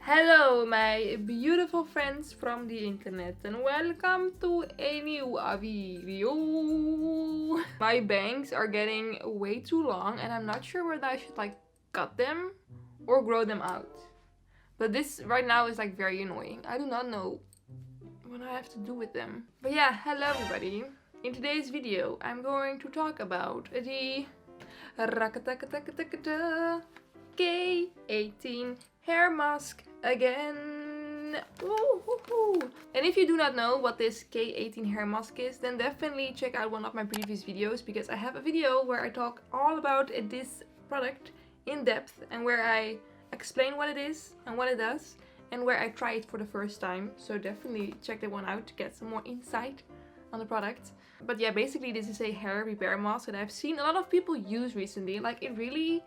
Hello my beautiful friends from the internet and welcome to a new video. My bangs are getting way too long and I'm not sure whether I should like cut them or grow them out. But this right now is like very annoying. I do not know what I have to do with them. But yeah, hello everybody. In today's video I'm going to talk about the K18 Hairmask again. Woo-hoo-hoo. And if you do not know what this K18 Hairmask is, then definitely check out one of my previous videos, because I have a video where I talk all about this product in depth and where I explain what it is and what it does and where I try it for the first time. So definitely check that one out to get some more insight on the product. But yeah, basically this is a hair repair mask that I've seen a lot of people use recently. Like it really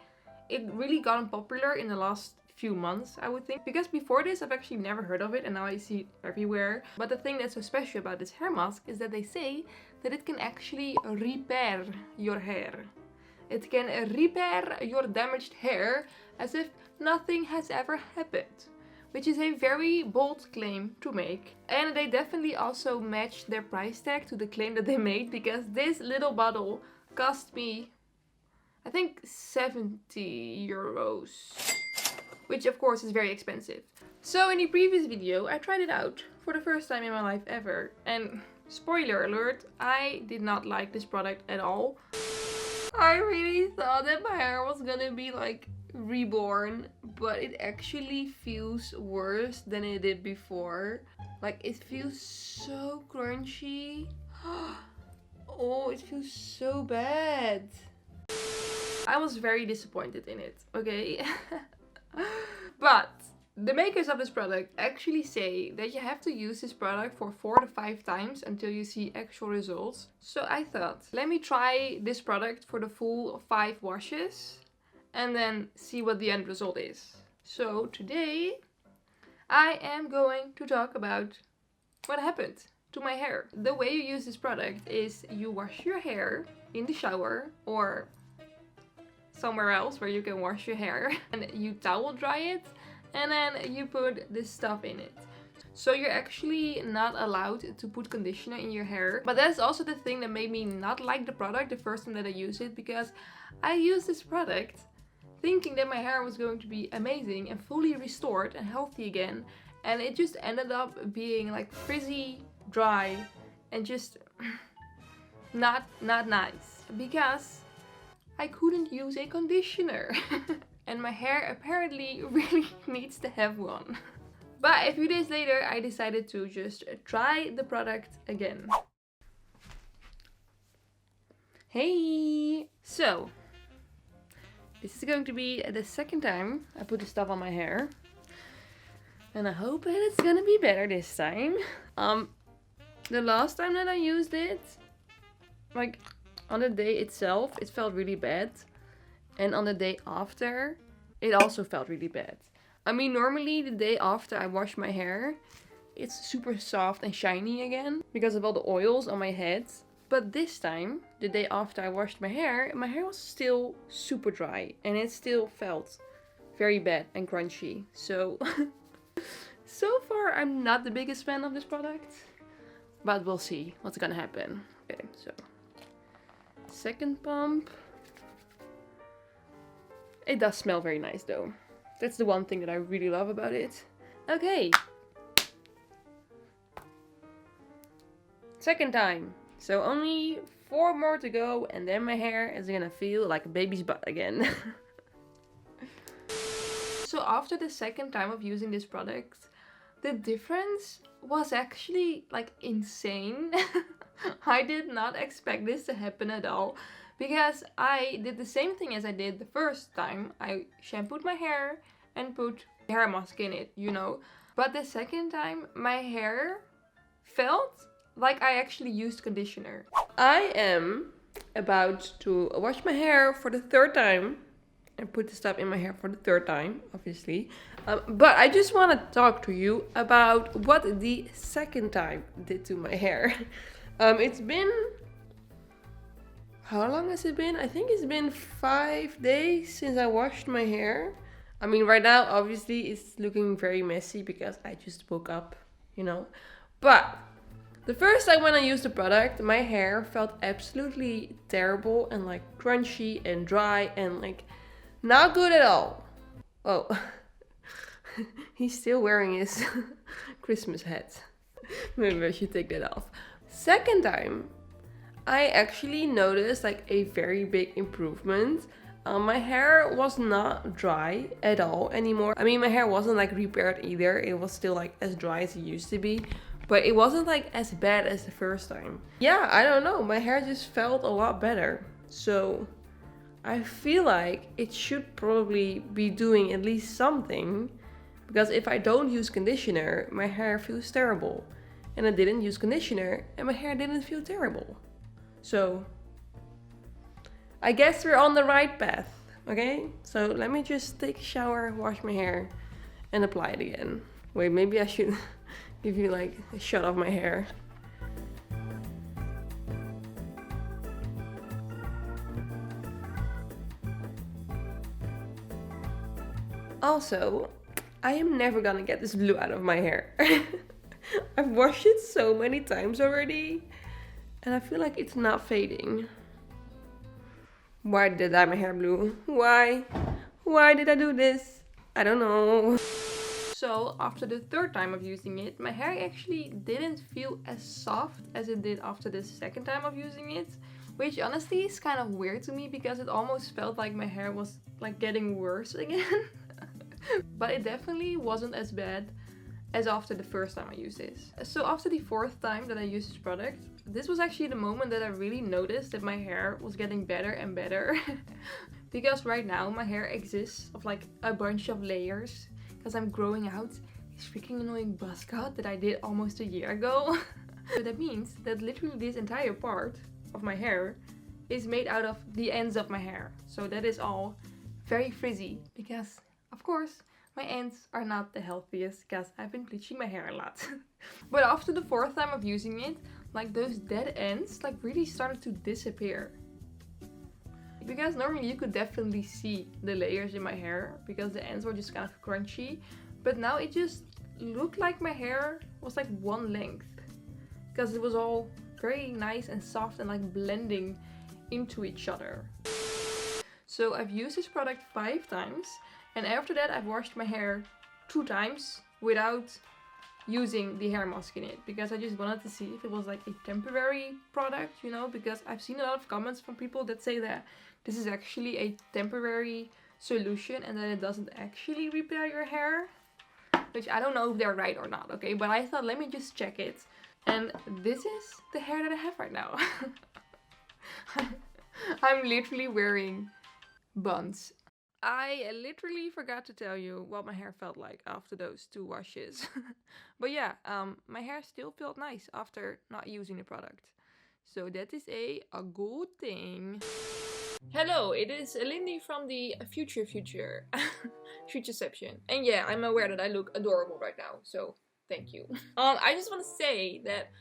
gotten popular in the last few months, I would think, because before this I've actually never heard of it and now I see it everywhere. But the thing that's so special about this hair mask is that they say that it can actually repair your hair. It can repair your damaged hair as if nothing has ever happened, which is a very bold claim to make. And they definitely also matched their price tag to the claim that they made, because this little bottle cost me, I think, 70 euros, which of course is very expensive. So in the previous video I tried it out for the first time in my life ever, and spoiler alert, I did not like this product at all. I really thought that my hair was gonna be like reborn, but it actually feels worse than it did before. Like it feels so crunchy. Oh, it feels so bad. I was very disappointed in it, okay? But the makers of this product actually say that you have to use this product for 4 to 5 times until you see actual results. So I thought, let me try this product for the full 5 washes and then see what the end result is. So today I am going to talk about what happened to my hair. The way you use this product is you wash your hair in the shower or somewhere else where you can wash your hair, and you towel dry it and then you put this stuff in it. So you're actually not allowed to put conditioner in your hair. But that's also the thing that made me not like the product the first time that I used it, because I used this product thinking that my hair was going to be amazing and fully restored and healthy again, and it just ended up being like frizzy, dry, and just not nice, because I couldn't use a conditioner. And my hair apparently really needs to have one. But a few days later I decided to just try the product again. Hey! So this is going to be the second time I put this stuff on my hair, and I hope that it's gonna be better this time. The last time that I used it, like on the day itself, it felt really bad. And on the day after, it also felt really bad. I mean, normally the day after I wash my hair, it's super soft and shiny again because of all the oils on my head. But this time, the day after I washed my hair was still super dry and it still felt very bad and crunchy. So, so far I'm not the biggest fan of this product, but we'll see what's gonna happen. Okay, so second pump. It does smell very nice though. That's the one thing that I really love about it. Okay. Second time. So only 4 more to go and then my hair is gonna feel like a baby's butt again. So after the second time of using this product, the difference was actually like insane. I did not expect this to happen at all, because I did the same thing as I did the first time. I shampooed my hair and put hair mask in it, you know. But the second time my hair felt like I actually used conditioner. I am about to wash my hair for the 3rd time and put the stuff in my hair for the 3rd time, obviously. But I just want to talk to you about what the second time did to my hair. It's been, how long has it been? I think it's been 5 days since I washed my hair. I mean, right now, obviously, it's looking very messy because I just woke up, you know. But the first time when I used the product, my hair felt absolutely terrible and like crunchy and dry and like not good at all. Oh, he's still wearing his Christmas hat. Maybe I should take that off. Second time, I actually noticed like a very big improvement. My hair was not dry at all anymore. I mean, my hair wasn't like repaired either. It was still like as dry as it used to be, but it wasn't like as bad as the first time. Yeah, I don't know. My hair just felt a lot better. So I feel like it should probably be doing at least something, because if I don't use conditioner, my hair feels terrible. And I didn't use conditioner and my hair didn't feel terrible. So I guess we're on the right path, okay? So let me just take a shower, wash my hair, and apply it again. Wait, maybe I should give you like a shot of my hair. Also, I am never gonna get this blue out of my hair. I've washed it so many times already, and I feel like it's not fading. Why did I dye my hair blue? Why? Why did I do this? I don't know. So after the third time of using it, my hair actually didn't feel as soft as it did after the second time of using it. Which honestly is kind of weird to me because it almost felt like my hair was like getting worse again. But it definitely wasn't as bad as after the first time I used this. So after the fourth time that I used this product, this was actually the moment that I really noticed that my hair was getting better and better. Because right now my hair exists of like a bunch of layers because I'm growing out this freaking annoying buzz cut that I did almost a year ago. So that means that literally this entire part of my hair is made out of the ends of my hair. So that is all very frizzy because, of course, my ends are not the healthiest because I've been bleaching my hair a lot. But after the fourth time of using it, like those dead ends like really started to disappear. Because normally you could definitely see the layers in my hair because the ends were just kind of crunchy. But now it just looked like my hair was like one length. Because it was all very nice and soft and like blending into each other. So I've used this product 5 times. And after that I've washed my hair 2 times without using the hair mask in it. Because I just wanted to see if it was like a temporary product, you know. Because I've seen a lot of comments from people that say that this is actually a temporary solution and that it doesn't actually repair your hair. Which I don't know if they're right or not, okay. But I thought let me just check it. And this is the hair that I have right now. I'm literally wearing buns. I literally forgot to tell you what my hair felt like after those 2 washes. But yeah, my hair still felt nice after not using the product. So that is a good thing. Hello, it is Lindy from the Futureception. And yeah, I'm aware that I look adorable right now, so thank you. I just want to say that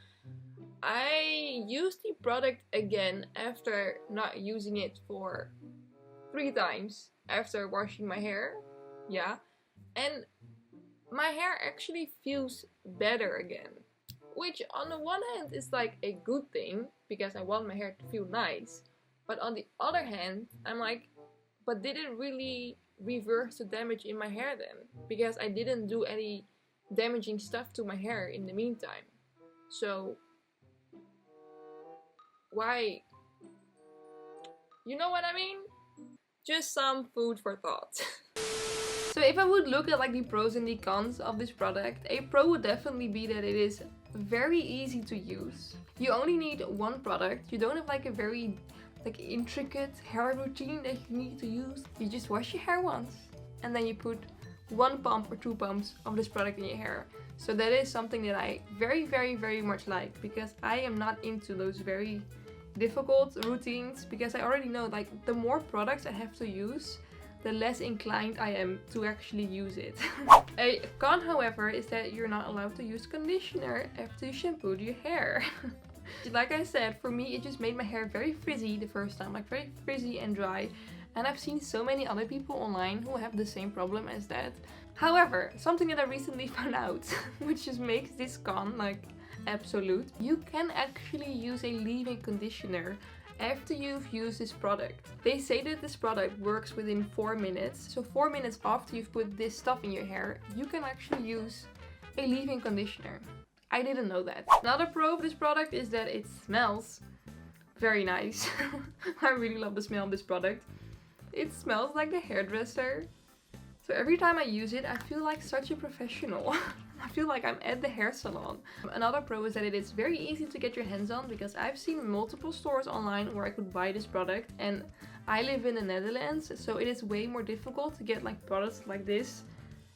I used the product again after not using it for 3 times after washing my hair. Yeah. And my hair actually feels better again. Which on the one hand is like a good thing because I want my hair to feel nice. But on the other hand, I'm like, but did it really reverse the damage in my hair then? Because I didn't do any damaging stuff to my hair in the meantime. So why? You know what I mean? Just some food for thought. So if I would look at like the pros and the cons of this product, a pro would definitely be that it is very easy to use. You only need one product. You don't have like a very like intricate hair routine that you need to use. You just wash your hair once and then you put 1 pump or 2 pumps of this product in your hair. So that is something that I very much like because I am not into those very difficult routines because I already know like the more products I have to use, the less inclined I am to actually use it. A con, however, is that you're not allowed to use conditioner after you shampooed your hair. Like I said, for me it just made my hair very frizzy the first time, like very frizzy and dry. And I've seen so many other people online who have the same problem as that. However, something that I recently found out, which just makes this con like absolute, you can actually use a leave-in conditioner after you've used this product. They say that this product works within 4 minutes. So 4 minutes after you've put this stuff in your hair, you can actually use a leave-in conditioner. I didn't know that. Another pro of this product is that it smells very nice. I really love the smell of this product. It smells like the hairdresser. So every time I use it, I feel like such a professional. I feel like I'm at the hair salon. Another pro is that it is very easy to get your hands on, because I've seen multiple stores online where I could buy this product, and I live in the Netherlands, so it is way more difficult to get like products like this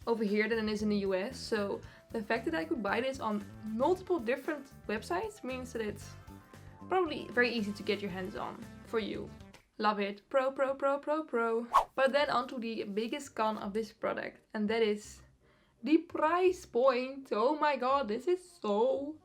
over here than it is in the US. So the fact that I could buy this on multiple different websites means that it's probably very easy to get your hands on for you. Love it. Pro, pro, pro, pro, pro. But then onto the biggest con of this product, and that is the price point. Oh my god, this is so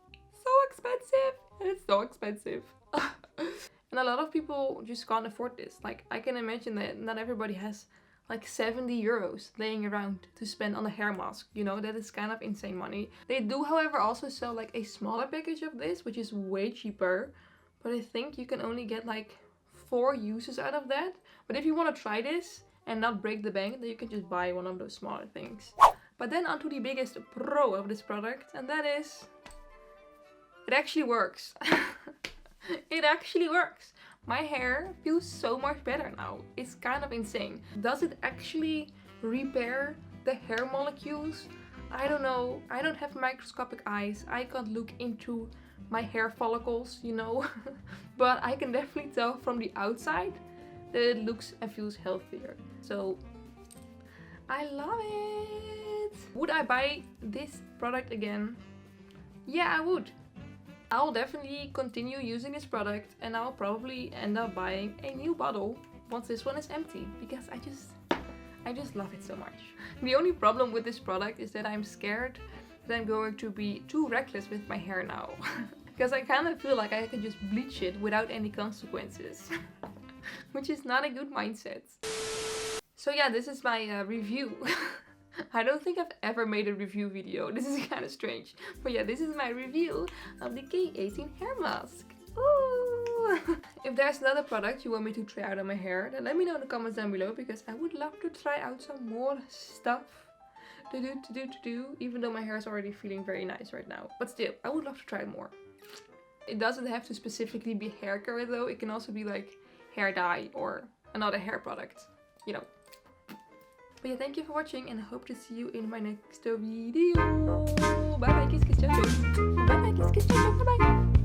expensive. It's so expensive. And a lot of people just can't afford this. Like, I can imagine that not everybody has like 70 euros laying around to spend on a hair mask. You know, that is kind of insane money. They do, however, also sell like a smaller package of this, which is way cheaper. But I think you can only get like 4 uses out of that. But if you want to try this and not break the bank, then you can just buy one of those smaller things. But then onto the biggest pro of this product, and that is, it actually works. It actually works. My hair feels so much better now. It's kind of insane. Does it actually repair the hair molecules? I don't know. I don't have microscopic eyes. I can't look into my hair follicles, you know. But I can definitely tell from the outside that it looks and feels healthier. So I love it. Would I buy this product again? Yeah, I would. I'll definitely continue using this product, and I'll probably end up buying a new bottle once this one is empty, because I just love it so much. The only problem with this product is that I'm scared that I'm going to be too reckless with my hair now. Because I kind of feel like I can just bleach it without any consequences. Which is not a good mindset. So yeah, this is my review. I don't think I've ever made a review video. This is kind of strange. But yeah, this is my review of the K18 Hairmask. Ooh. If there's another product you want me to try out on my hair, then let me know in the comments down below, because I would love to try out some more stuff to do, even though my hair is already feeling very nice right now. But still, I would love to try more. It doesn't have to specifically be hair care though. It can also be like hair dye or another hair product, you know. But yeah, thank you for watching, and I hope to see you in my next video. Bye bye, kiss kiss, ciao ciao. Bye bye, kiss kiss, ciao ciao. Bye bye.